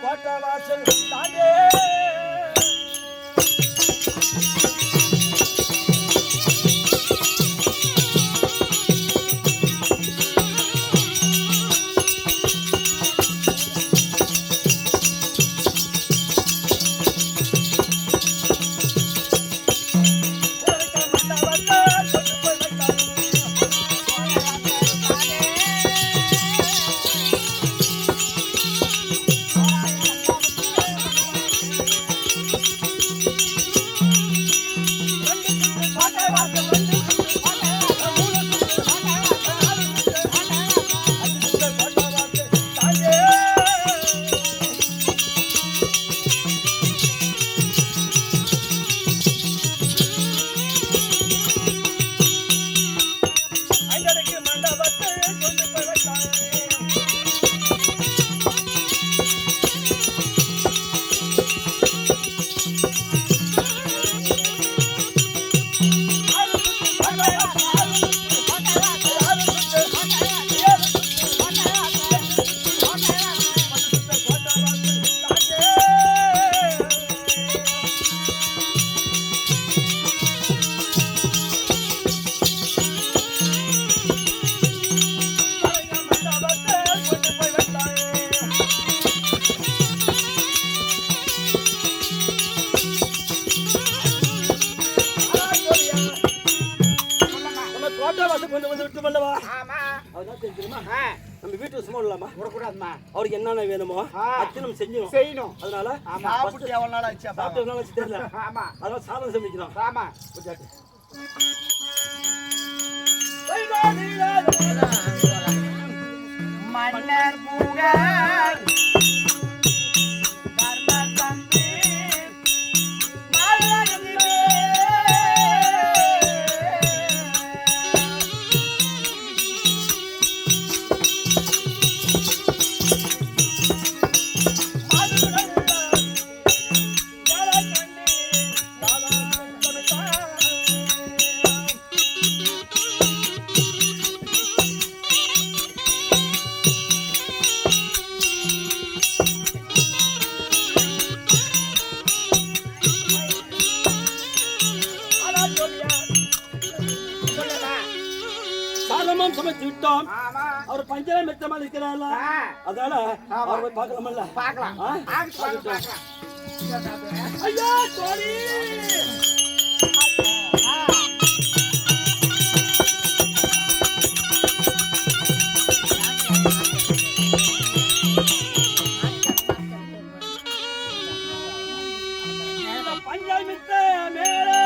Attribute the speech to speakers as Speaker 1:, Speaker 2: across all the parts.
Speaker 1: கோட்டை வாசல் தாண்டே நம்ம வீட்டுல சும்மா இல்லாமா விடக்கூடாதுமா. அவருக்கு என்னென்ன வேணுமோ அது நம்ம செய்யணும். அதனால எவ்வளவு நாள் ஆச்சு தெரியல. அதனால சாதம் சமைக்கணும்.
Speaker 2: மன்னர் புகழ்
Speaker 1: சமைத்து விட்டோம். அவர் பஞ்சமே மெத்தமா இருக்கிறார். அதனால அவர் போய் பார்க்கலாமல்ல? பார்க்கலாம். ஐயா தோழி பஞ்சாமித்த மேலே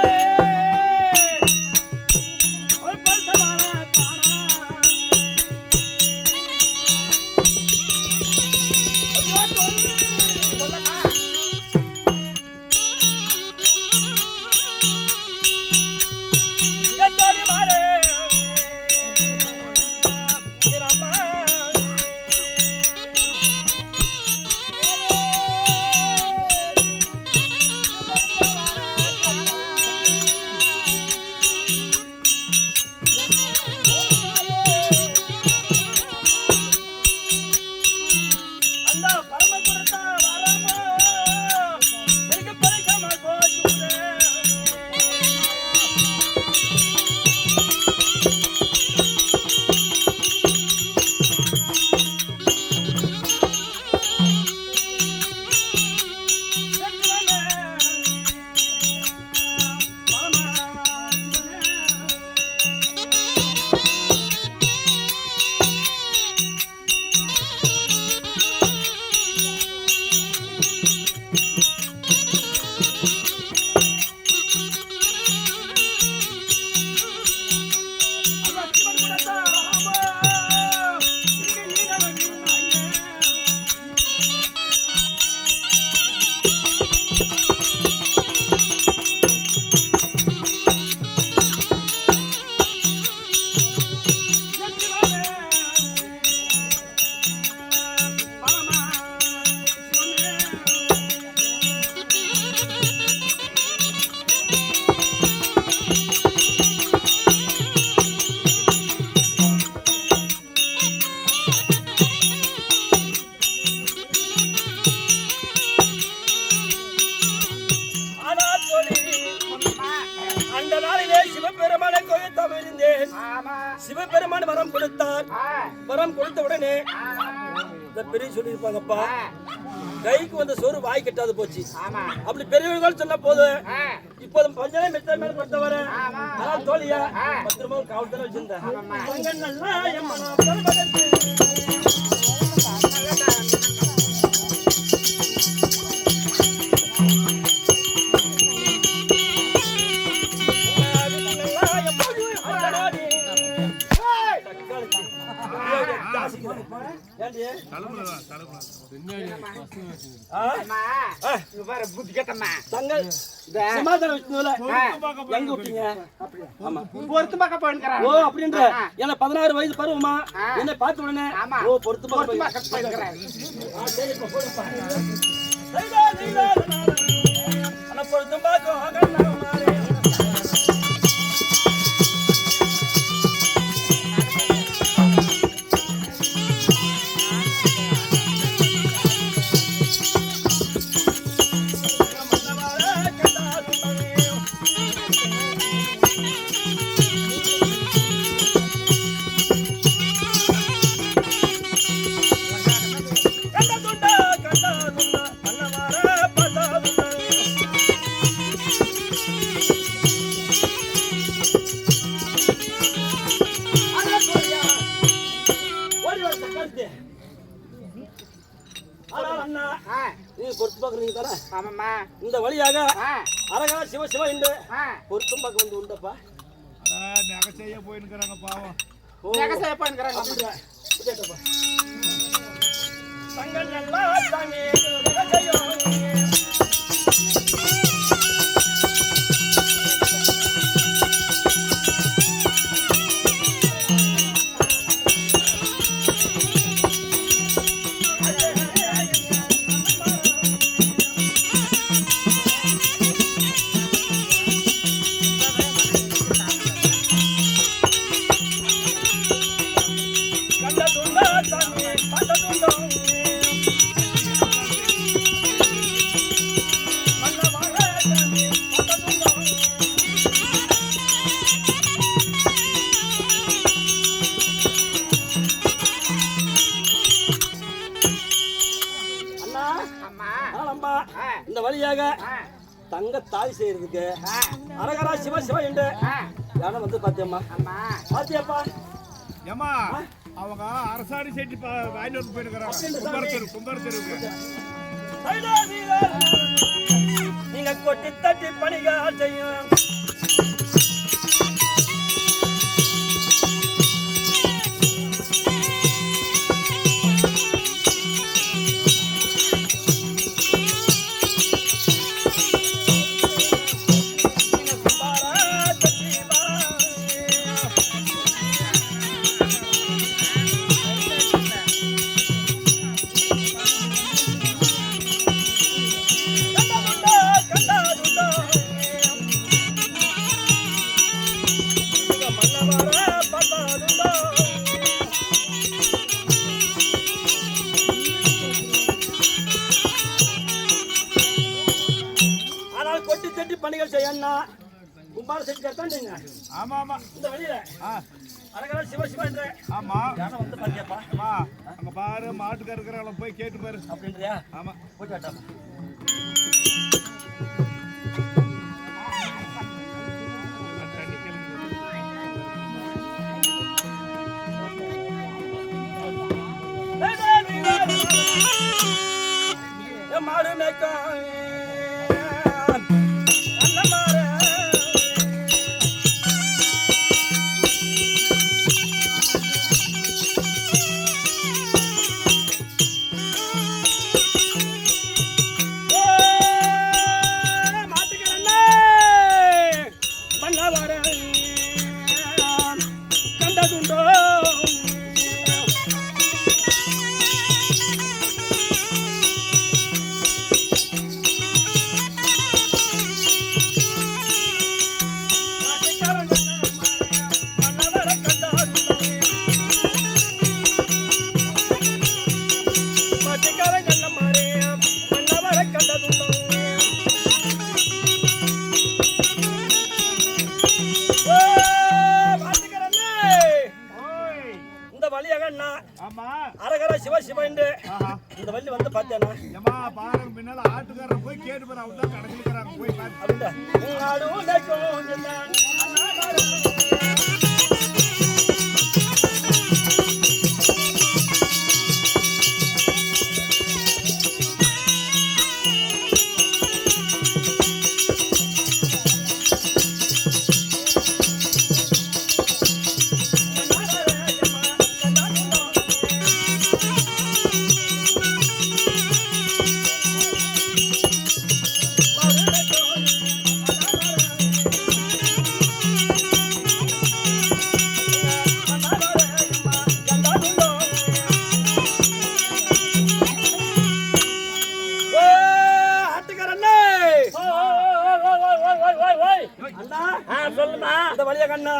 Speaker 1: சிவபெருமான் வரம் கொடுத்தார். வரம் கொடுத்த உடனே இந்த பெரிய சொல்லியிருப்பாங்கப்பா, கைக்கு வந்த சோறு வாய் கட்டாது போச்சு. அப்படி பெரியவர்கள் சொன்ன போது இப்போது பஞ்சனை மெத்த மேல பட்டவர தோழியா 10 ரூபாய் காவல்துறை வச்சிருந்தேன்.
Speaker 2: பொறுத்து பார்க்க போயிருக்கிறேன்.
Speaker 1: ஓ அப்படின்ற என்ன 16 வயசு பருவமா என்ன பார்த்த உடனே ஓ பொறுத்து பார்க்க போயிருக்கிறேன். பொறுத்து பார்க்க இந்த வழியாக அரகா சிவ சிவ என்று பொருத்தம் பார்க்க வந்து உண்டப்பா.
Speaker 3: நகைச்செய்ய போயிருக்கிறாங்க பாவம்.
Speaker 2: நகைச்செய்ய போயிருக்கிறாங்க.
Speaker 1: தங்கள் நல்லா சாமி நகைச்செய்யும். இந்த வழியாக தங்க தாய் செய்யறதுக்கு அரகரா சிவ சிவ என்று யானை வந்து பாத்தியம்மா. பாத்தியாப்பா
Speaker 3: ஏமா அவங்க அரசாணி செட்டி வாங்கி வந்து போயிருக்கிறாங்க. கும்பரத்தெருவுக்கு
Speaker 1: நீங்க கொட்டி தட்டி பணிகா செய்யும். பணிகள் செய்யணும். கும்பார செஞ்சு நீங்க.
Speaker 3: ஆமா ஆமா
Speaker 1: இந்த வழியில அரகரா சிவ சிவ என்ற
Speaker 3: ஆமா
Speaker 1: யானை வந்து பாத்தியாப்பா.
Speaker 3: அங்க பாரு மாட்டுக்கார இருக்கிறவங்கள போய் கேட்டு பாரு
Speaker 1: அப்படின்றியா?
Speaker 3: ஆமா
Speaker 1: போய் கேட்டா மாடு மேய்க்கும் அப்படின்ட்டானா
Speaker 3: ஏமா பாருங்க முன்னால ஆட்டுக்காரர் போய் கேட்டு பாரு அவங்க தான் கடைசிக்கிறாங்க போய் பாரு
Speaker 1: அப்படின்டா சொல்லுமா இந்த வழியா கண்ணா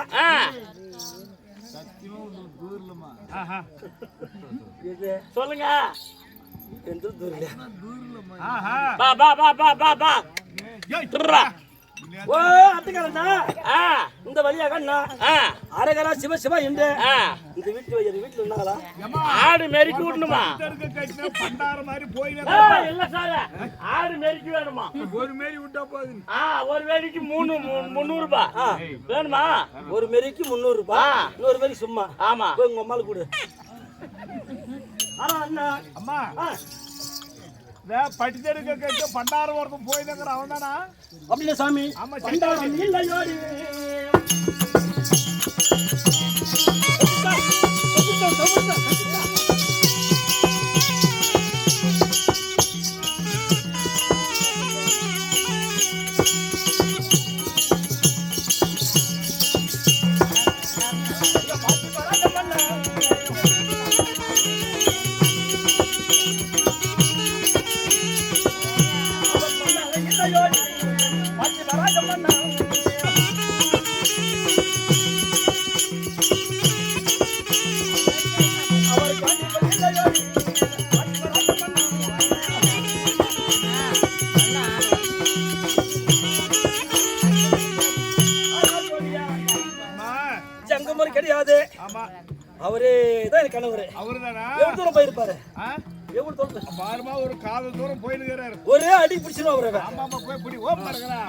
Speaker 1: சொல்லுங்க எந்த தூரல பா பா பா பா பா பா ஓ அத்துக்கறனா இந்த வழியா கண்ணா அரகரா சிவ சிவ என்று இந்த வீட்டுல இருந்தாங்களா ஆடு மேரிக்கு விடணுமா
Speaker 3: பண்டார மாதிரி போய்
Speaker 1: இல்ல சார் ஆடு மேரிக்கு வேணுமா
Speaker 3: ஒரு மேரி விட்டா போகுது
Speaker 1: ஒரு மேரிக்கு 300 ரூபாய் வேணுமா ஒரு மேரிக்கு 300 ரூபாய் இன்னொரு மேரி சும்மா ஆமா போய் உங்க அம்மாளுக்கு கொடு ஆனா அண்ணா
Speaker 3: அம்மா பட்டித்தெடுக்க கேட்டு பண்டாரம் ஒருத்தன் போயிருக்கிற அவன் தானா
Speaker 1: அப்படின்னா சாமி பண்டாரம் இல்லையோடி கிடையாது அவரே தான் கணவர்
Speaker 3: அவருதானா
Speaker 1: எவ்வளவு தூரம் போயிருப்பாரு எவ்வளவு தூரம்
Speaker 3: பாருமா ஒரு காதல் தூரம் போயிருக்கிறாரு
Speaker 1: ஒரே அடி பிடிச்சிரும் அவரை
Speaker 3: ஆமா ஆமா போய் பிடி ஓ பாருங்கடா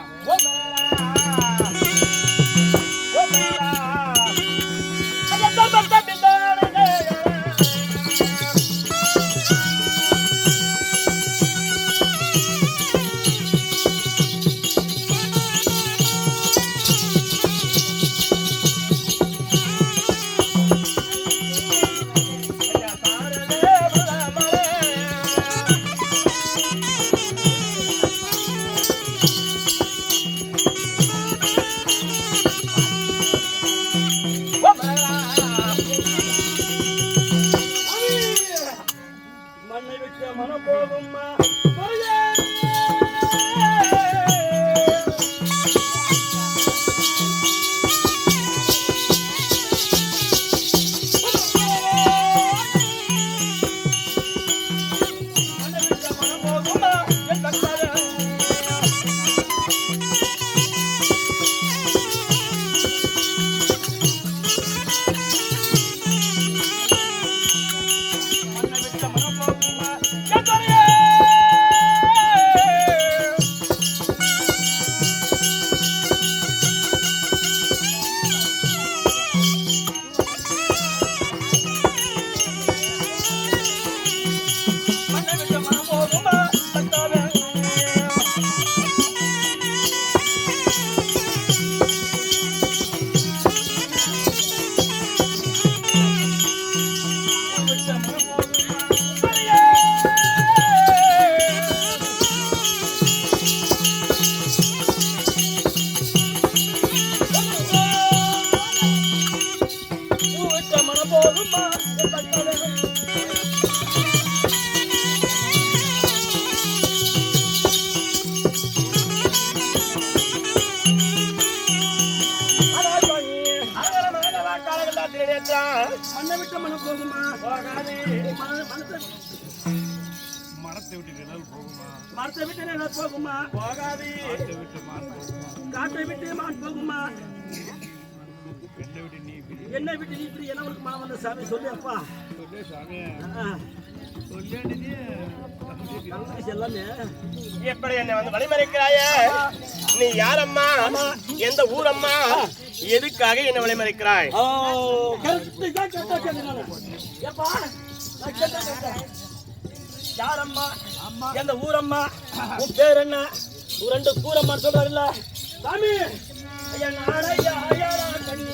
Speaker 3: மரத்தை விட்டு என்ன போகுமா போகாது காட்டை விட்டு மான் போகுமா
Speaker 1: என்ன விட்டு நீ இப்படி என்ன உனக்கு மனம் வந்த சாமி சொல்லு அப்பா.
Speaker 3: சொல்லு சாமி
Speaker 1: ஆ.
Speaker 3: சொல்லு நீ
Speaker 1: நல்ல எல்லாமே
Speaker 4: எப்படி என்ன வந்து வழிமறைக்கிறாயே? நீ யாரம்மா? எந்த ஊரம்மா? எதுக்காக என்ன வழிமறைக்கிறாய்?
Speaker 1: ஓ கரெக்ட் தான் கேட்டேன் நானு. ஏப்பா நான் கேட்டேன். யாரம்மா? எந்த ஊரம்மா? உன் பேர் என்ன? ரெண்டு கூரம்மா சொல்றாருல்ல சாமி. ஐயா நாளையா ஐயா கண்ணி.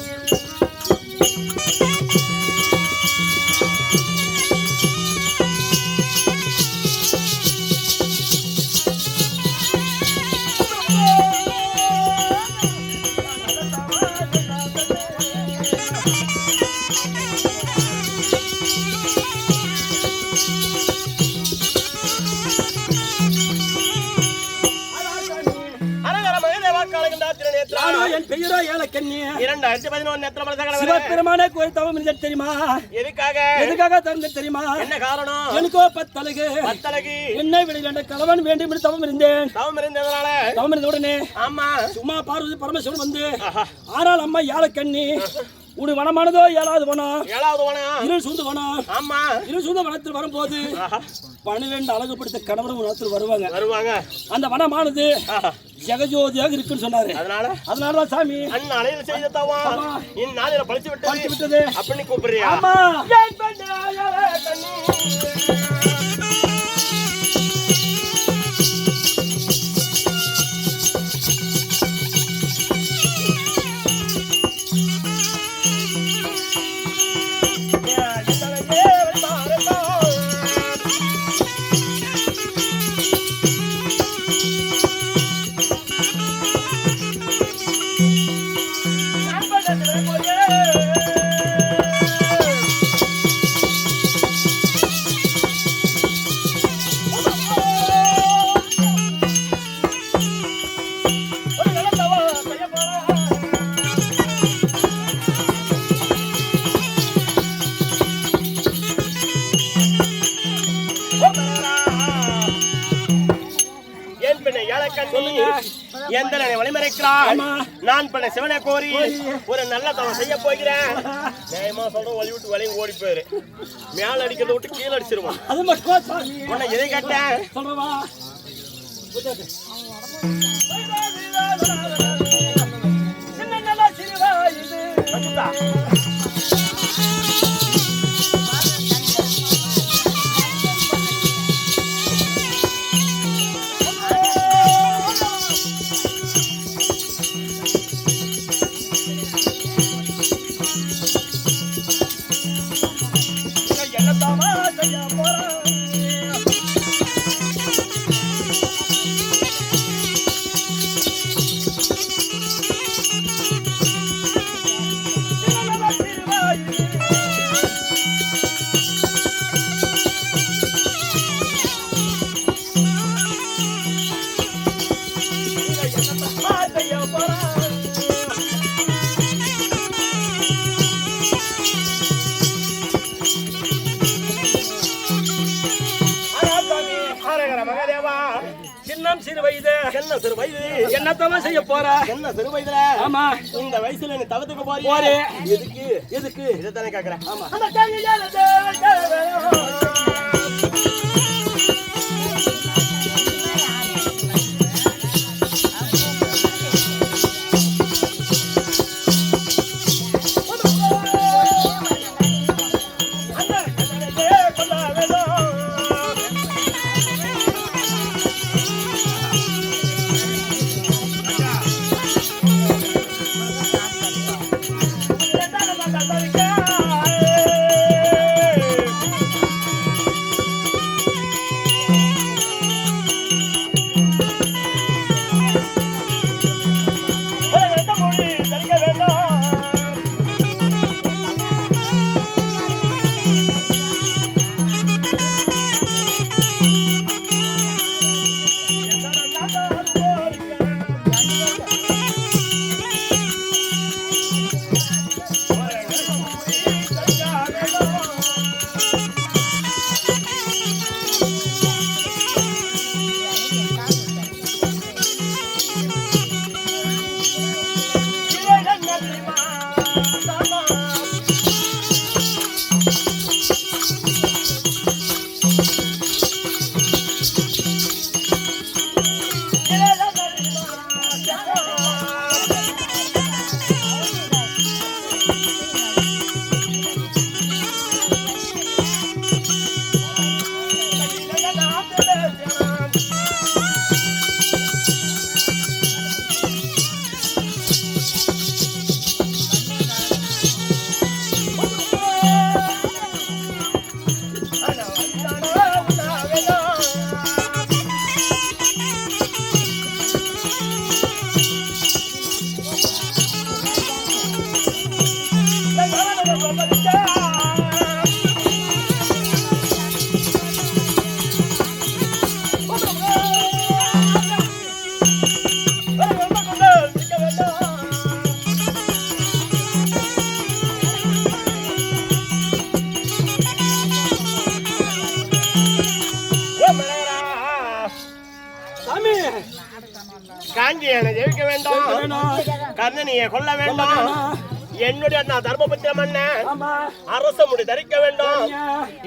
Speaker 1: என் பெயரோ ஏலக்கண்ணி.
Speaker 4: 2011 நேத்திர மலசகல
Speaker 1: சிவபெருமானே கோயில் தவம் இருந்தது தெரியுமா? எதுக்காக தந்தது தெரியுமா?
Speaker 4: என்ன காரணம்?
Speaker 1: எனக்கோ 10 அழகு.
Speaker 4: 10 அழகு.
Speaker 1: என்னை விட என்ற கணவன் வேண்டும் என்று தவம் இருந்தேன்.
Speaker 4: தவம் இருந்ததனால
Speaker 1: தவம் இருந்த உடனே
Speaker 4: ஆமா
Speaker 1: சும்மா பார்வதி பரமேஸ்வரன் வந்து ஆனால் அம்மா ஏலக்கண்ணி உன் வனமானதோ 7வது வனம்.
Speaker 4: 7வது வனம்.
Speaker 1: இருள் சூழ்ந்த வனம்.
Speaker 4: ஆமா
Speaker 1: இருள் சூழ்ந்த வனத்தில் வரும்போது 12 அழகுபடுத்த கணவன் வனத்தில்
Speaker 4: வருவாங்க.
Speaker 1: அந்த வனமானது ஜெகஜோதியாக இருக்குன்னு சொன்னாரு. அதனாலதான் சாமி
Speaker 4: அந்நாளையில் செய்த தவம் இந்நாளில பழிச்சு
Speaker 1: விட்டது
Speaker 4: அப்படின்னு கூப்பிடுறியா?
Speaker 1: ஆமா.
Speaker 4: எந்த வழிமறைக்கிறான்? நான் பண்ண சிவனை கோரி ஒரு நல்ல தவம் செய்ய போகிறேன். நியாயமா சொல்ற வழி விட்டு வழி ஓடி போயிரு. மேல அடிக்கிறத விட்டு கீழே அடிச்சிருவான்.
Speaker 1: அது மட்டும் சாமி
Speaker 4: உன்னை எதை கேட்டேன்
Speaker 1: சொல்றவா? சிறு வயது என்னத்தவன் செய்ய போற?
Speaker 4: என்ன சிறு வயதுல?
Speaker 1: ஆமா
Speaker 4: இந்த வயசுல நீ தவத்துக்கு போறியே. எதுக்கு இதைத்தானே கேக்குறேன்.
Speaker 1: ஆமா
Speaker 4: காஞ்சியனை ஜெயிக்க வேண்டும்,
Speaker 1: வேணும்.
Speaker 4: கர்ணனியை கொல்ல வேண்டும், என்னுடைய அண்ணா தர்மபுத்திர மன்னன்
Speaker 1: ஆமா
Speaker 4: அரச முடி தரிக்க வேண்டும்,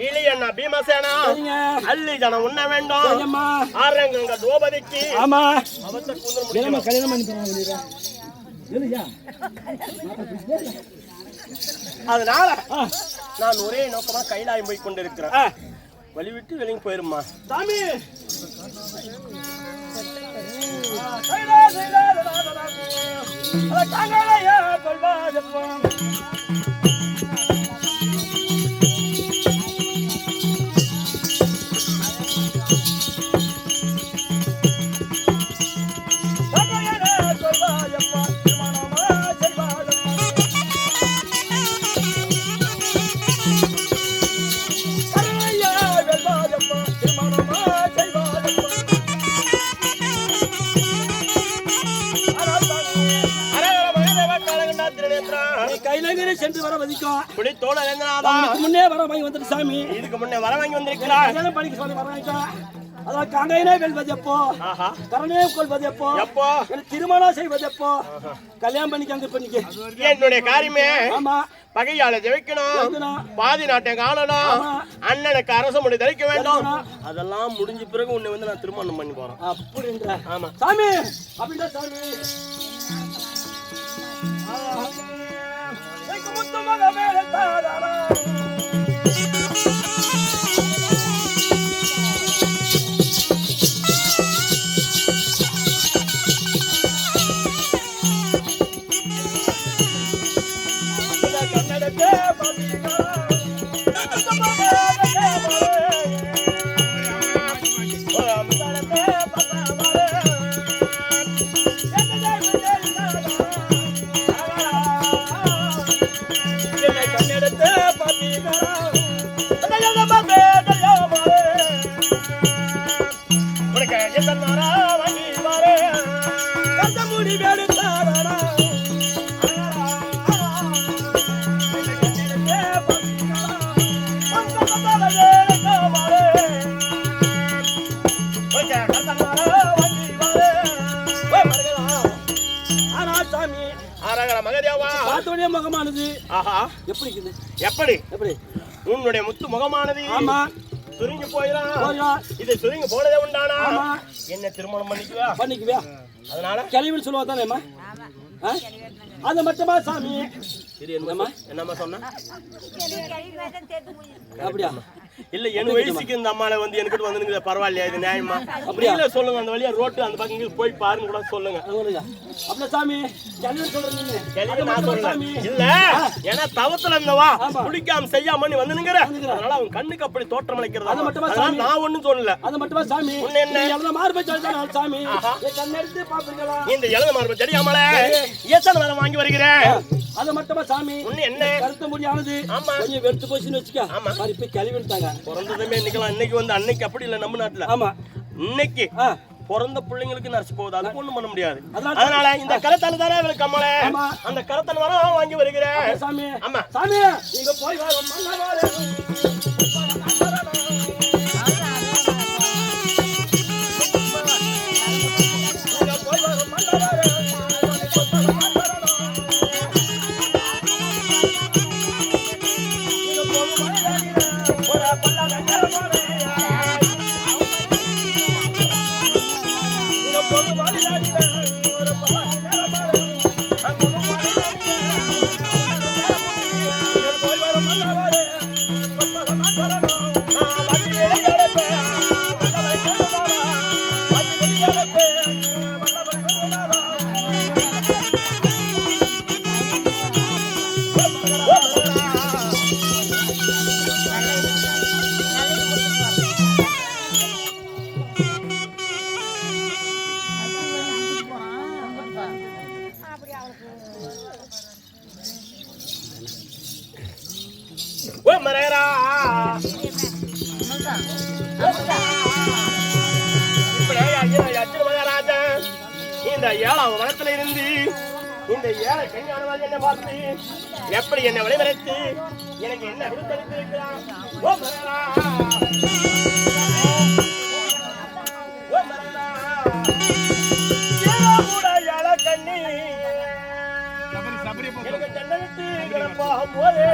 Speaker 4: இளி அண்ணா பீமசேனா
Speaker 1: சரிங்க
Speaker 4: அள்ளி ஜனம் உண்ண வேண்டும்,
Speaker 1: சரிங்கம்மா
Speaker 4: ஆரங்க திரௌபதிக்கு
Speaker 1: ஆமா
Speaker 4: அவசர கூந்தல்
Speaker 1: என்னம்மா
Speaker 4: முடிக்கணும்.
Speaker 1: கல்யாணம் பண்ணி தராங்க இல்லையா
Speaker 4: அதனால நான் ஒரே நோக்கமா கைலாயம் போய் கொண்டிருக்கிறேன். வழி விட்டு வெளியே போயிருமா
Speaker 1: சாமி கைலங்கரை சென்று வர வதிக்கும்
Speaker 4: புலி தோழ வேந்தனாதா
Speaker 1: முன்னே வர வாங்கி வந்துட்டு சாமி
Speaker 4: இதுக்கு முன்னே வர வாங்கி வந்திருக்கிறார்.
Speaker 1: கல்யாணம் பண்ணிக்க சொல்லி வர வாங்கிட்டோம். அதான் காங்கையிலே வெல்வது எப்போ
Speaker 4: ஆஹா
Speaker 1: கரணையே கொள்வது எப்போ
Speaker 4: எப்போ
Speaker 1: எனக்கு திருமணம் செய்வது எப்போ கல்யாணம் பண்ணிக்க அங்க பண்ணிக்க
Speaker 4: என்னுடைய காரியமே
Speaker 1: ஆமா
Speaker 4: பகையால ஜெயிக்கணும்,
Speaker 1: ஜெயிக்கணும்.
Speaker 4: பாதி நாட்டை காணணும்,
Speaker 1: ஆமா.
Speaker 4: அண்ணனுக்கு அரச முடி தரிக்க வேண்டும்.
Speaker 1: தரிக்கணும்.
Speaker 4: அதெல்லாம் முடிஞ்ச பிறகு உன்னை வந்து நான் திருமணம் பண்ணி போறேன்.
Speaker 1: அப்படின்ற
Speaker 4: ஆமா
Speaker 1: சாமி அப்படின்ற சாமி முத்து மகமே தாராளா
Speaker 4: உனக்கு எத்தனை நாளா வாங்கி பாரு
Speaker 1: முடி வேடு தாராளா
Speaker 4: ஆராகர மகதேவா
Speaker 1: பார்த்தோடைய முகமானது
Speaker 4: ஆஹா
Speaker 1: எப்படி இருக்குது
Speaker 4: எப்படி
Speaker 1: எப்படி
Speaker 4: உன்னுடைய முத்து முகமானது
Speaker 1: ஆமா
Speaker 4: சுருங்கி போயிடும்.
Speaker 1: போயிடும்.
Speaker 4: இது சுருங்கி போனதே உண்டானா
Speaker 1: ஆமா.
Speaker 4: என்ன திருமணம் பண்ணிக்குவா?
Speaker 1: பண்ணிக்குவியா
Speaker 4: அதனால
Speaker 1: கிளவின்னு சொல்லுவா தானேம்மா அது மட்டுமா சாமி
Speaker 4: இது என்னம்மா என்னம்மா சொன்ன?
Speaker 1: அப்படியா
Speaker 4: இல்ல என் வயசுக்கு இந்த அம்மால வந்து எனக்கு வந்துருங்க பரவாயில்லையா? இது நியாயமா?
Speaker 1: அப்படியா?
Speaker 4: அப்படியே சொல்லுங்க. அந்த வழியா ரோட்டு அந்த பக்கம் இங்க போய் பாருங்க கூட சொல்லுங்க.
Speaker 1: அப்படியே சாமி கிளவி சொல்றீங்க
Speaker 4: கிளவி நான் சொல்றேன் இல்ல ஏன்னா தவத்துல இருந்தவா குளிக்காம செய்யாம நீ வந்துனுங்கற அதனால அவன் கண்ணுக்கு அப்படி தோற்றம் அளிக்கிறது.
Speaker 1: அது மட்டுமா
Speaker 4: அதனால நான் ஒண்ணும் சொல்லல.
Speaker 1: அது மட்டுமா சாமி
Speaker 4: என்ன
Speaker 1: எழுத மார்பை சொல்றானே சாமி கண்ணெடுத்து பாப்பீங்களா?
Speaker 4: இந்த எழுத மார்பை தெரியாமல எத்தனை நேரம் வாங்கி வருகிறேன்.
Speaker 1: அது மட்டுமா சாமி
Speaker 4: என்ன
Speaker 1: கருத்து முடியானது கொஞ்சம் வெறுத்து போச்சுன்னு வச்சுக்க மாதிரி போய் கிளவி விட்டாங்க.
Speaker 4: பிறந்ததுமே இன்னைக்கு இன்னைக்கு வந்து அன்னைக்கு அப்படி இல்ல நம்ம நாட்டுல.
Speaker 1: ஆமா
Speaker 4: இன்னைக்கு பிறந்த பிள்ளைங்களுக்கு நரைச்சு போகுது. அது ஒண்ணும் பண்ண முடியாது. அதனால இந்த கரத்தால தானே அவளுக்கு அம்மளே அந்த கரத்தன் வர வாங்கி வருகிறேன்
Speaker 1: சாமி.
Speaker 4: ஆமா
Speaker 1: சாமி நீங்க போய் இந்த ஏழாவது வனத்துல இருந்து இந்த ஏழை கல்யாணமாக என்ன பார்த்து எப்படி என்ன வழிமறைத்து எனக்கு என்ன கொடுத்திருக்கிறான். ஓ மரரா
Speaker 4: கூட யாழ கண்ணி
Speaker 3: சபரி
Speaker 4: எனக்கு தன்னை விட்டு கிளம்பாகும் போதே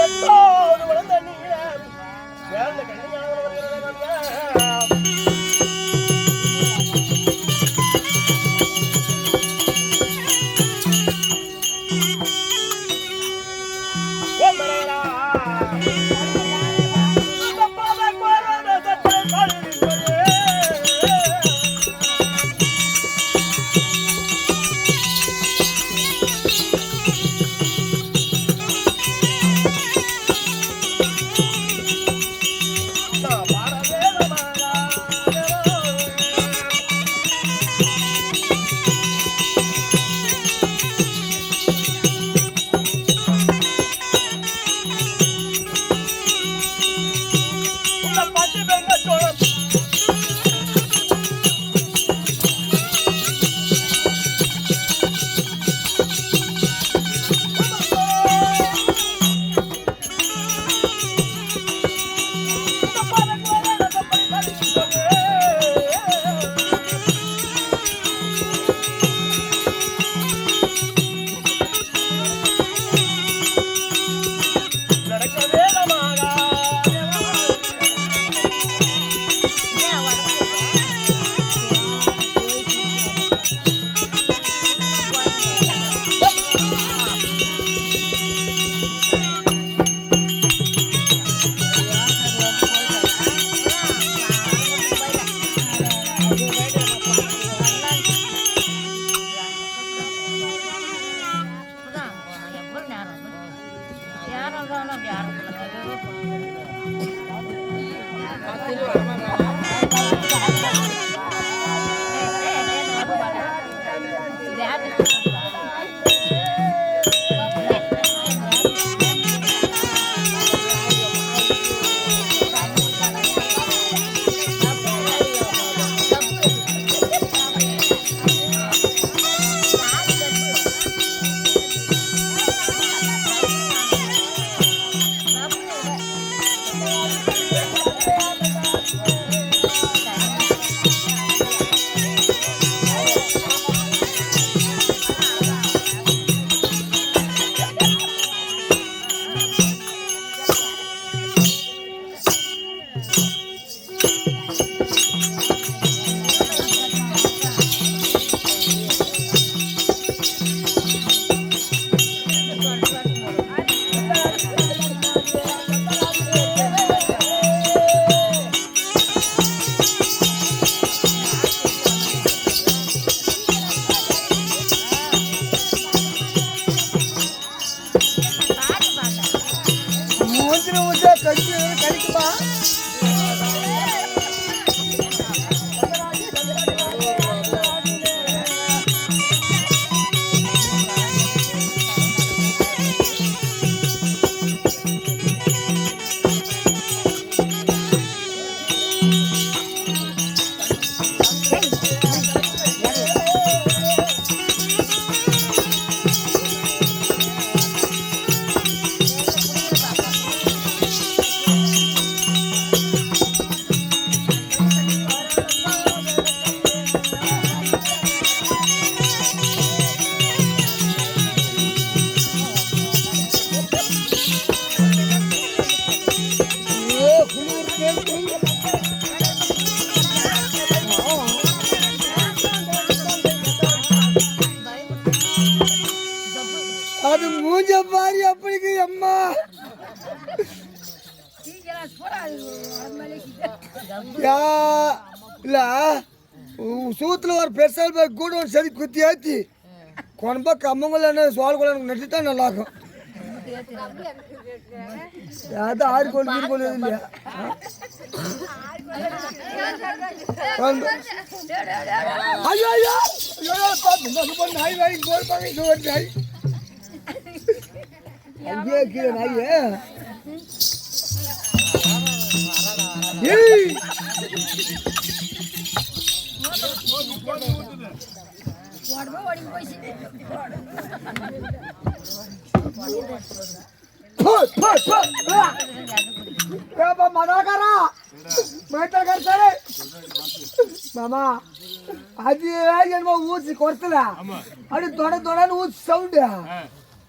Speaker 4: எத்தோடு வளர்ந்த நீரம் சேர்ந்த கண்ணியாக
Speaker 5: அது மூஞ்ச பாரி அப்படிக்கு அம்மா இல்ல சூத்துல ஒரு பெருசால் கூட ஒரு சரி குத்தி ஏத்தி கொன்பா கம்மங்கள சோழ கூட நட்டுதான் நல்லா இருக்கும் அது ஆறு கோழி கீழ் கோழி இல்லையா ஐயோ ஐயோ நாய் வாங்கி கோல் பாங்க நாய் அங்கேயே கீழே நாயே மதக்காரா மதக்கார சரி மாமா அது என்னமோ ஊசி குறைச்சல அப்படி தொடன்னு ஊசி சவுண்டு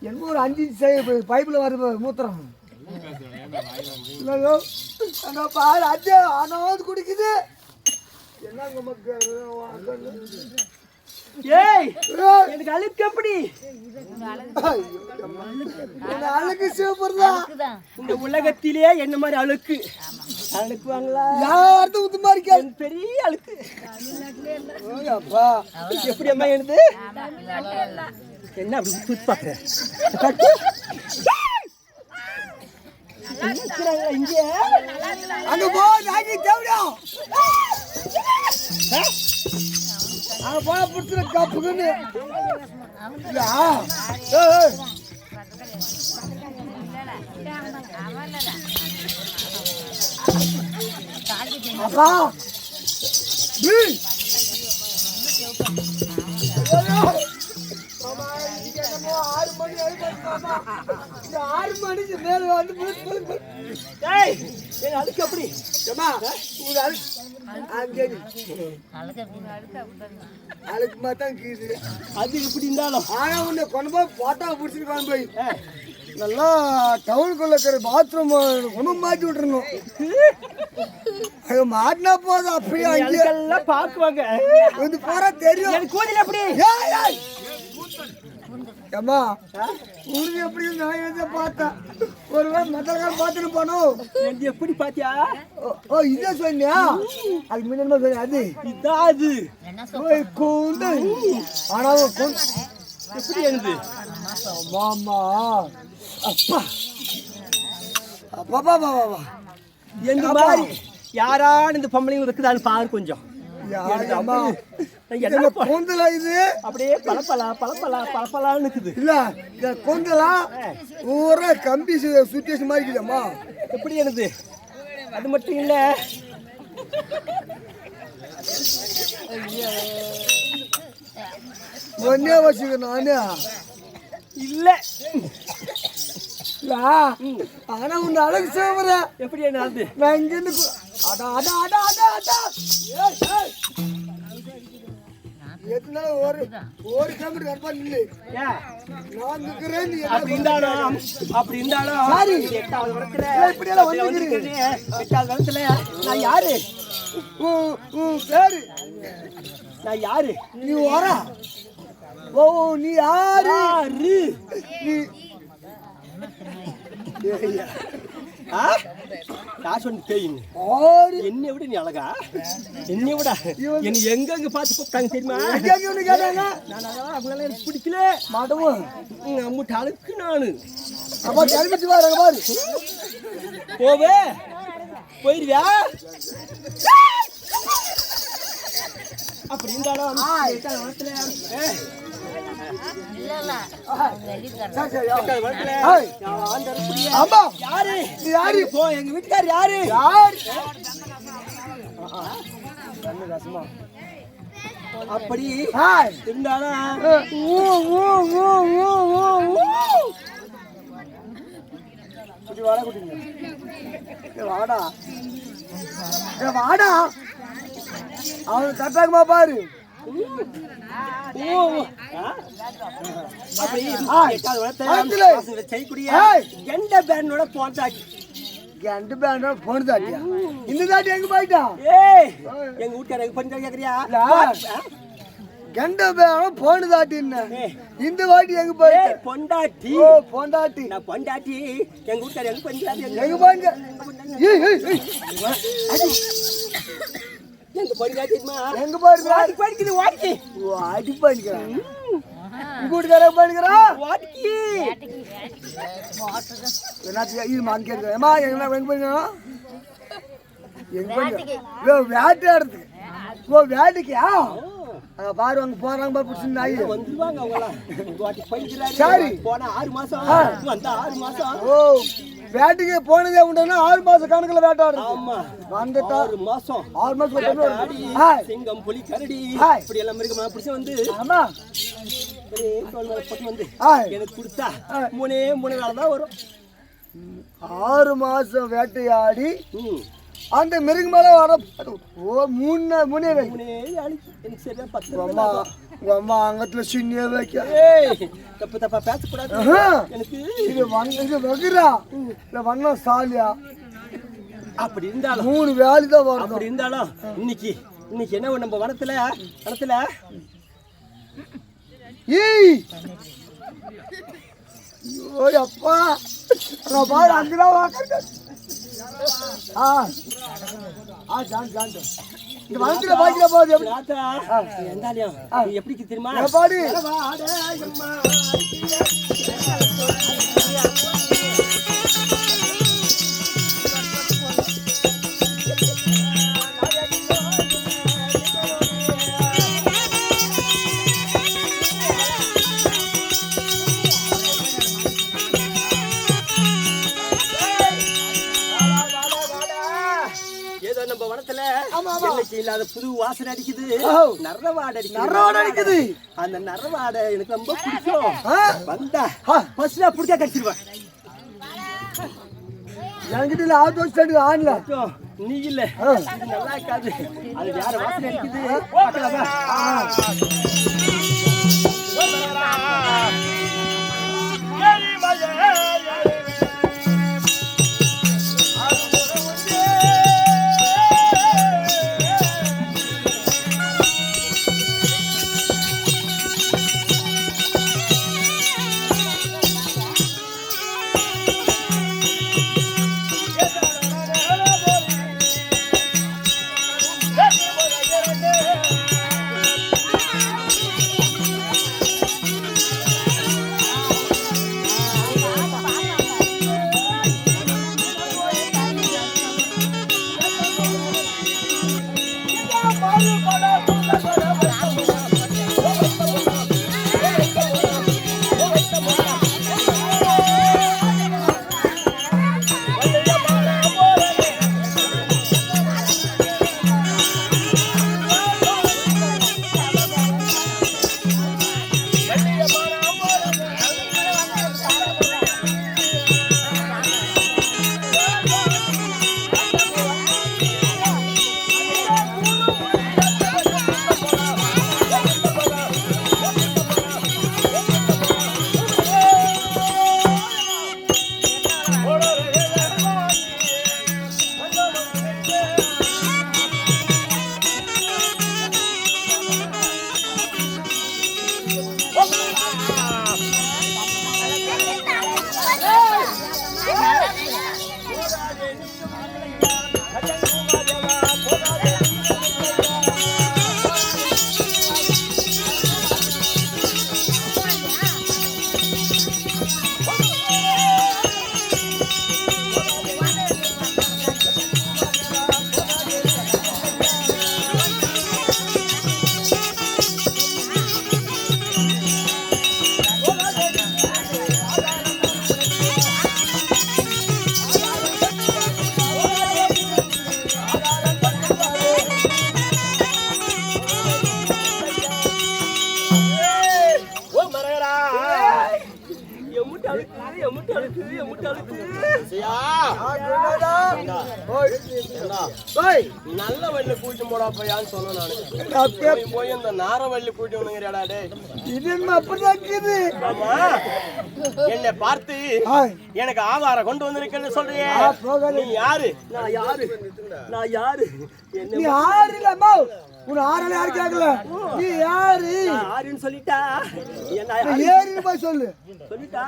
Speaker 5: என்னமோ ஒரு 5 இன்ச் பைப்பில் வருது மூத்திரம் அங்க பாரு அஜ் அனாவது குடிக்குது என்னங்க மக்கள்
Speaker 4: ஏய் எனக்கு அழுக்கு எப்படி
Speaker 5: அழுக்கு சிவப்புறதா
Speaker 4: இந்த உலகத்திலே என்ன மாதிரி அழுக்கு அழுக்குவாங்களா
Speaker 5: யார்த்து ஊத்து மாதிரி
Speaker 4: எனக்கு பெரிய அழுக்கு
Speaker 5: அப்பா
Speaker 4: எப்படி அம்மா என்னது என்ன அப்படி தூத்து பாக்குற இங்க
Speaker 5: அங்க போ நாகி தேவடா அங்க போன புடிச்சுற கப்புக்குன்னு அப்பா ஆறு மணிக்கு மேல வந்து
Speaker 4: அழுக்கு எப்படி
Speaker 5: அழுக்கு மாத்தான் கீது
Speaker 4: அது எப்படி இருந்தாலும்
Speaker 5: ஆனா உன்னை கொண்டு போய் போட்டோ பிடிச்சிட்டு கொண்டு போய் நல்லா டவுனுக்குள்ள இருக்கிற பாத்ரூம் ஒண்ணு மாட்டி விட்டுருணும் அது மாட்டினா போதும் அப்படியே
Speaker 4: அங்கெல்லாம் பாக்குவாங்க
Speaker 5: இது போறா தெரியும்
Speaker 4: எனக்கு கூதில் எப்படி
Speaker 5: ஏம்மா உனக்கு எப்படி நான் எதை பார்த்தேன் ஒருவேளை மத்தக்கார பார்த்துட்டு போனோம்
Speaker 4: எனக்கு எப்படி பாத்தியா
Speaker 5: ஓ இதை சொன்னியா அது முன்னமா சொன்ன அது
Speaker 4: இதான் அது
Speaker 5: ஓய் கூண்டு ஆனா
Speaker 4: எப்படி எழுது
Speaker 5: மாமா அப்பா அப்பா பாபா பாபா
Speaker 4: எந்த மாதிரி யாரான இந்த பொம்பளைங்க இருக்குதான்னு பாரு கொஞ்சம்
Speaker 5: கூந்தலா இது
Speaker 4: அப்படியே பலப்பலான்னு இருக்குது
Speaker 5: இல்ல இந்த கூந்தலா ஊரா கம்பி சுத்தி மாதிரி இருக்குதம்மா
Speaker 4: எப்படி எழுது அது மட்டும் இல்ல
Speaker 5: ஒன்னே வச்சுக்க நானே
Speaker 4: இல்ல
Speaker 5: ஆனா உன்னை அழகு சேவர
Speaker 4: எப்படி என்ன அது
Speaker 5: நான் இங்க இருந்து அடா அடா அடா அடா அடா எத்தனை ஒரு கிலோமீட்டர் கற்பா நில்லு நான் நிக்கிறேன்
Speaker 4: அப்படி இருந்தாலும்
Speaker 5: சாரி
Speaker 4: 8வது வருடத்துல
Speaker 5: இப்படி எல்லாம் வந்து
Speaker 4: 8வது வருடத்துல நான் யாரு
Speaker 5: பேரு
Speaker 4: நான் யாரு
Speaker 5: நீ வரா ஓ நீ யாரு நீ
Speaker 4: என்னை விட நீ அழகா என்னை விட என்ன எங்க பார்த்து கூப்பிட்டாங்க தெரியுமா நான் அவங்களால எனக்கு பிடிக்கல
Speaker 5: மாட்டவும்
Speaker 4: அம்முட்டு அழுக்கு நானு
Speaker 5: அப்பா கிளம்பிச்சு பாரு பாரு
Speaker 4: போவே போயிருவியா அப்படி இருந்தாலும்
Speaker 5: யாரு
Speaker 4: போ எங்க வீட்டுக்கார் யாரு அப்படி இருந்தாலும்
Speaker 5: வாடா வாடா அவன் கட்டாக்குமா பாரு
Speaker 4: எந்த பேனோட போட்டாச்சு
Speaker 5: எந்த பேனோட போன் தாட்டியா இந்த தாட்டி எங்க போயிட்டா
Speaker 4: எங்க வீட்டுக்கார எங்க பண்ணி கேக்குறியா
Speaker 5: கெண்ட பேனோட போன் தாட்டின்னு இந்த வாட்டி எங்க போயிட்ட
Speaker 4: பொண்டாட்டி
Speaker 5: பொண்டாட்டி
Speaker 4: நான் பொண்டாட்டி எங்க வீட்டுக்கார எங்க பண்ணி
Speaker 5: எங்க போங்க
Speaker 4: எங்க பொண்டாட்டிமா
Speaker 5: எங்க பாருங்க
Speaker 4: படிக்குது வாடிக்கி
Speaker 5: வாடி பண்ணிக்கிறான் கூட்டுக்கார பண்ணிக்கிறா
Speaker 4: வாடிக்கி
Speaker 5: இது மான்கிறேன் ஏமா எங்க எங்க பண்ணிக்கிறோம் எங்க பண்ணி வேட்டையாடுறதுக்கு ஓ வேட்டைக்கா அங்க பாரு அங்க போறாங்க பாரு புடிச்சு நாய்
Speaker 4: வந்துருவாங்க அவங்களா வாட்டி பண்ணிக்கிறாரு
Speaker 5: சரி
Speaker 4: போனா 6 மாசம் வந்தா 6 மாசம்
Speaker 5: ஓ வேட்டைக்கு போனதே உண்டனா 6 மாசம் கணக்குல வேட்டாடு
Speaker 4: ஆமா
Speaker 5: வந்துட்டா
Speaker 4: 6 மாசம்
Speaker 5: 6 மாசம்
Speaker 4: சிங்கம் புலி கரடி இப்படி எல்லாம் இருக்குமா புடிச்சு வந்து
Speaker 5: ஆமா
Speaker 4: தோல் மேல போட்டு வந்து எனக்கு கொடுத்தா 3 நாள் தான் வரும்
Speaker 5: 6 மாசம் வேட்டையாடி
Speaker 4: ம்.
Speaker 5: அந்த மிருகம் மேல வர மூணே
Speaker 4: எனக்கு சரியா பத்து
Speaker 5: அம்மா உங்க அம்மா அங்கத்துல சின்ன வைக்க
Speaker 4: தப்பு தப்பா பேசக்கூடாது. எனக்கு
Speaker 5: இது வகுரா இல்ல வண்ணம் சாலியா
Speaker 4: அப்படி இருந்தாலும்
Speaker 5: 3 வேலி தான் வரும்.
Speaker 4: அப்படி இருந்தாலும் இன்னைக்கு என்ன நம்ம வனத்துல
Speaker 5: ஏய் ஐயோ அப்பா நான் பாரு அங்கதான் வாக்கறேன். ஜான் இந்த வனத்துல பாக்கிற போது
Speaker 4: எந்தாலியம் எப்படி தெரியுமா
Speaker 5: பாடி
Speaker 4: நம்ம வனத்துல இல்லாத புது வாசனை அடிக்குது. நரவாடை
Speaker 5: அடிக்குது.
Speaker 4: அந்த நரவாடை எனக்கு ரொம்ப பிடிக்கும். வந்தா பஸ்ல பிடிச்சா கடிச்சிருவேன்.
Speaker 5: என்கிட்ட ஆட்டோ ஸ்டாண்ட் ஆன்ல
Speaker 4: நீ இல்ல இது நல்லா இருக்காது. அது வேற வாசனை அடிக்குது. பார்க்கலாமா? நல்ல வள்ளி கூட்டி போடா பையான்னு சொன்னேன் நானு. போய் இந்த நாரவள்ளி கூட்டி ஒண்ணுங்கிறடா டே.
Speaker 5: இது அப்படிதான் இருக்குது.
Speaker 4: ஆமா, என்னை பார்த்து எனக்கு ஆதாரம் கொண்டு வந்திருக்கேன்னு சொல்றியே. நீ யாரு? நான் யாரு?
Speaker 5: நீ யாரு இல்லம்மா? உன் ஆறல யாரு கேக்கல? நீ யாரு?
Speaker 4: யாருன்னு சொல்லிட்டா என்ன
Speaker 5: ஏறின்னு போய் சொல்லு.
Speaker 4: சொல்லிட்டா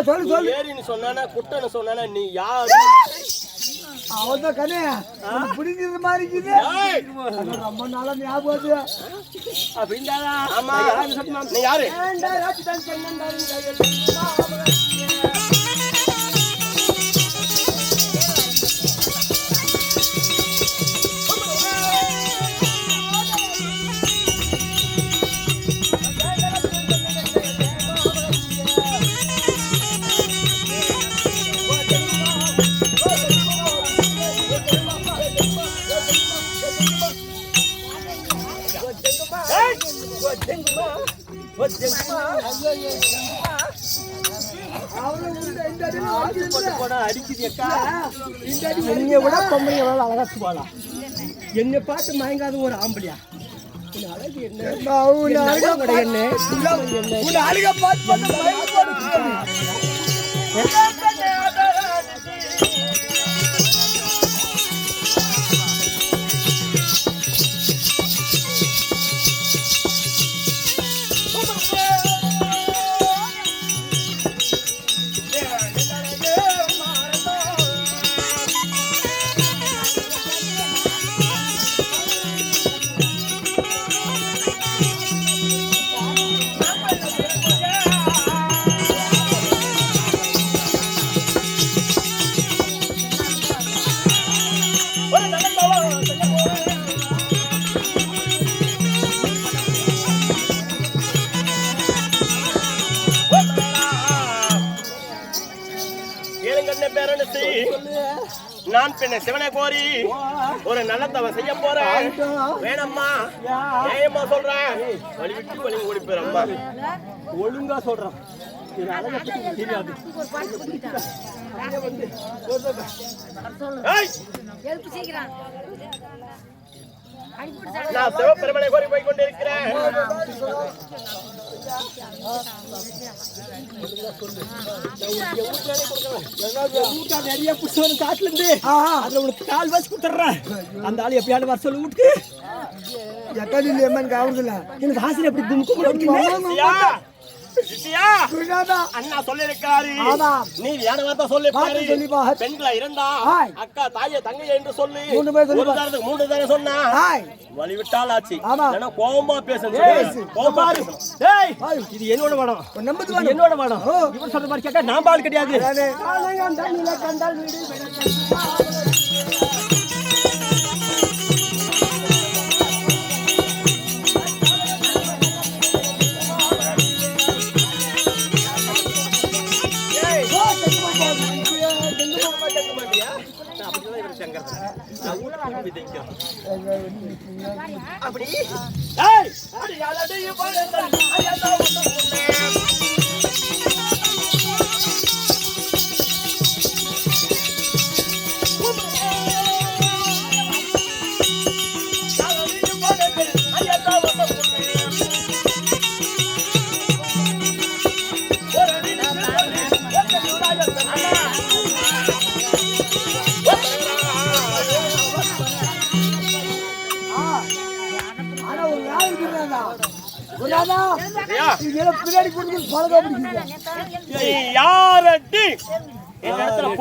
Speaker 5: சொல்லு.
Speaker 4: ஏறின்னு சொன்னானா குட்டன்னு சொன்னானா நீ யாரு?
Speaker 5: அவதான் கண்ணே பிடிக்கிறது மாதிரி இருக்குது. ரொம்ப நாளா ஞாபகம்
Speaker 4: அப்படின்னா ஆமா நீ யாரு?
Speaker 1: என்னை விட பொம்பளை எவ்வளவு அழகா சுவாளா என்னை பார்த்து மயங்காத ஒரு ஆம்பளையா
Speaker 4: நான் பெண்ணை சிவனை கோரி ஒரு நல்ல தவம் செய்ய போறேன். வேணம்மா ஏமா சொல்றேன், வழி விட்டு வழி ஓடி போயிடம்மா.
Speaker 1: ஒழுங்கா சொல்றான் தெரியாது.
Speaker 4: நான் சிவபெருமனை கோரி போய் கொண்டிருக்கிறேன்.
Speaker 1: நிறைய புடிச்சவன் காட்டுல இருந்து அதுல உனக்கு கால் வாசி கொடுத்துட்றேன். அந்த ஆளு எப்பயாவது வர சொல்லி விட்டு எனக்கு ஆசிரியர் எப்படி கும்பிட்டு
Speaker 4: அண்ணா சொல்லிருக்காரு, நீ யான வார்த்தை சொல்லி பெண்களை இருந்தா அக்கா தாய தங்கை என்று சொல்லி 3 தடவை சொன்னா வழிவிட்டால் ஆச்சு. கோபமா பேசணும், கோபமா பேசணும்.
Speaker 1: இது என்னோட படம், என்னோட படம். இவன் சொல்ற மாதிரி கேட்க நான் பால் கிடையாது.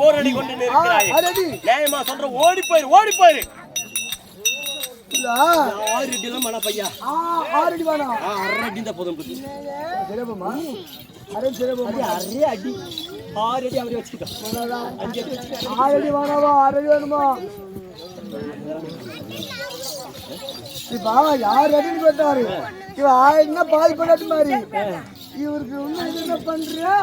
Speaker 4: போராடி கொண்டு நியாயமா சொல்ற ஓடி போயிரு, ஓடி போயிரு.
Speaker 1: 6 அடி எல்லாம் மன பையா, 6 அடி வேணா, 6 அடி தான் போதும். 6 அடி அவரே வச்சுக்கிட்டோம். 6 அடி வேணாவா, 6 அடி வேணுமா? இப்ப யார் அடின்னு கேட்டாரு, இவ ஆயிடுனா பாதி பண்ணாட்டு மாதிரி இவருக்கு என்ன பண்றியா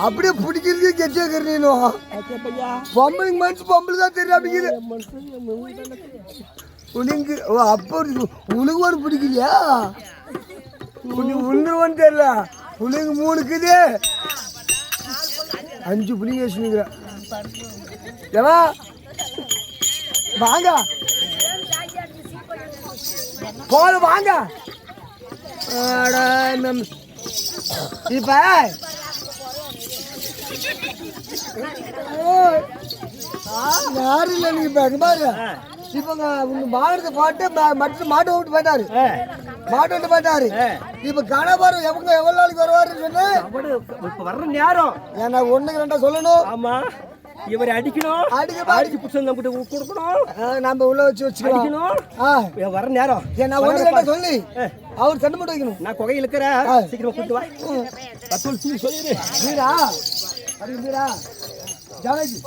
Speaker 1: அப்படியே பிடிக்கிறது கெட்டியா பொம்பளைங்க மனசு பொம்பளை தான் தெரியும். அப்படிங்கிது உனக்கு அப்போ உனக்கு ஒரு பிடிக்கலையா? உண்ணுவான்னு தெரியல. புள்ளிங்க 3 5 புள்ளிங்க வச்சுக்கிறேன். ஏவா வாங்க போல வாங்க. இப்ப யாரு இல்லை நீ பாரு. இப்ப உங்க மாடு பாட்டு மட்டும் மாட்டை விட்டு போயிட்டாரு, மாட்டை விட்டு போயிட்டாரு. இப்ப கணவர் எவ்வளவு நாளைக்கு வருவாருன்னு சொன்ன இப்ப வர்ற நேரம் ஏன்னா 1க்கு 2 சொல்லணும். ஆமா இவரை அடிக்கணும், அடிச்சு புடிச்சு நம்ம கிட்ட கொடுக்கணும்,
Speaker 5: நம்ம உள்ள வச்சு வச்சுக்கலாம்.
Speaker 1: அடிக்கணும். வர நேரம்
Speaker 5: நான் ஒண்ணு சொல்லி அவர் சண்டை மட்டும் வைக்கணும்.
Speaker 1: நான் குகையில் இருக்கிற சீக்கிரமா கூட்டு வா. பத்தூள் தூக்கி சொல்லிடு.
Speaker 5: வீரா அது வீரா ஜானகி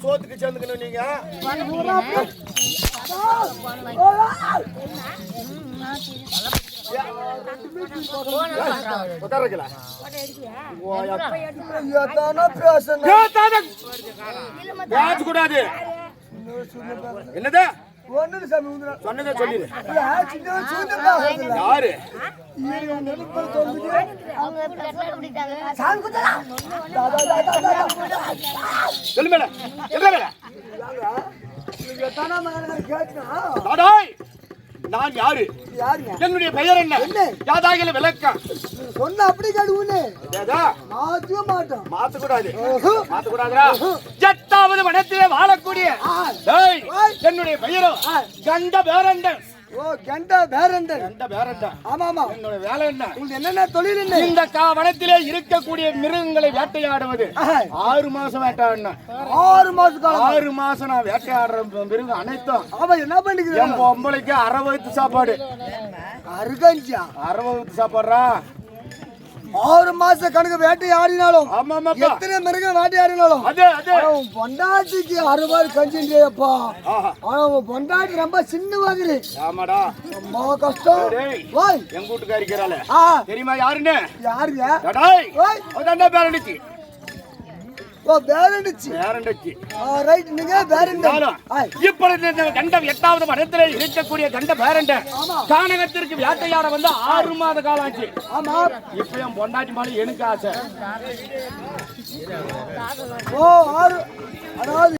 Speaker 4: சோத்துக்கு சேர்ந்துக்கணும் நீங்க. கூடாது என்னது சொன்னதை சொல்லிடு. யாரு சொல்லு மேல நான் யாரு, என்னுடைய பெயர் என்ன, யாதாகில விளக்கம்
Speaker 5: சொன்ன அப்படி கடுவுன்னு
Speaker 4: மாத்தக்கூடாது. மாத்தக்கூடாதுடா. எட்டாவது வனத்திலே வாழக்கூடிய என்னுடைய பெயரோ கண்ட பேரண்டன். என்னோட வேலை என்ன,
Speaker 5: என்னென்ன தொழில் என்ன?
Speaker 4: இந்த வனத்திலே இருக்கக்கூடிய மிருகங்களை வேட்டையாடுவது. 6 மாசம் வேட்டையாடினேன். 6 மாசம் நான் வேட்டையாடுற மிருகம் அனைத்தும்
Speaker 5: என்ன பண்ணிக்கிறேன்?
Speaker 4: என் பொம்பளைக்கு அரவத்து சாப்பாடு.
Speaker 5: அருகஞ்சா
Speaker 4: அரவத்து சாப்பாடுறா.
Speaker 5: 6 மாச கணக்கு வேட்டையாடினாலும் எத்தனை மிருகம் வேட்டையாடினாலும் பொண்டாட்டிக்கு 60 கஞ்சின்றியப்பா. ஆனா பொண்டாட்டி ரொம்ப சின்ன மாதிரி.
Speaker 4: ஆமாடா,
Speaker 5: ரொம்ப கஷ்டம்.
Speaker 4: எங்க வீட்டுக்காரிக்கிறாள் தெரியுமா யாருன்னு?
Speaker 5: யாருங்க?
Speaker 4: பேரண்டிச்சு. எட்டாவது மடத்திலே இருக்கக்கூடிய கண்ட பேரண்டன் கானகத்திற்கு வேட்டையாட வந்து 6 மாத காலம் ஆச்சு. இப்ப என் பொண்டாட்டி மேல எனக்கு ஆசை.
Speaker 5: அதாவது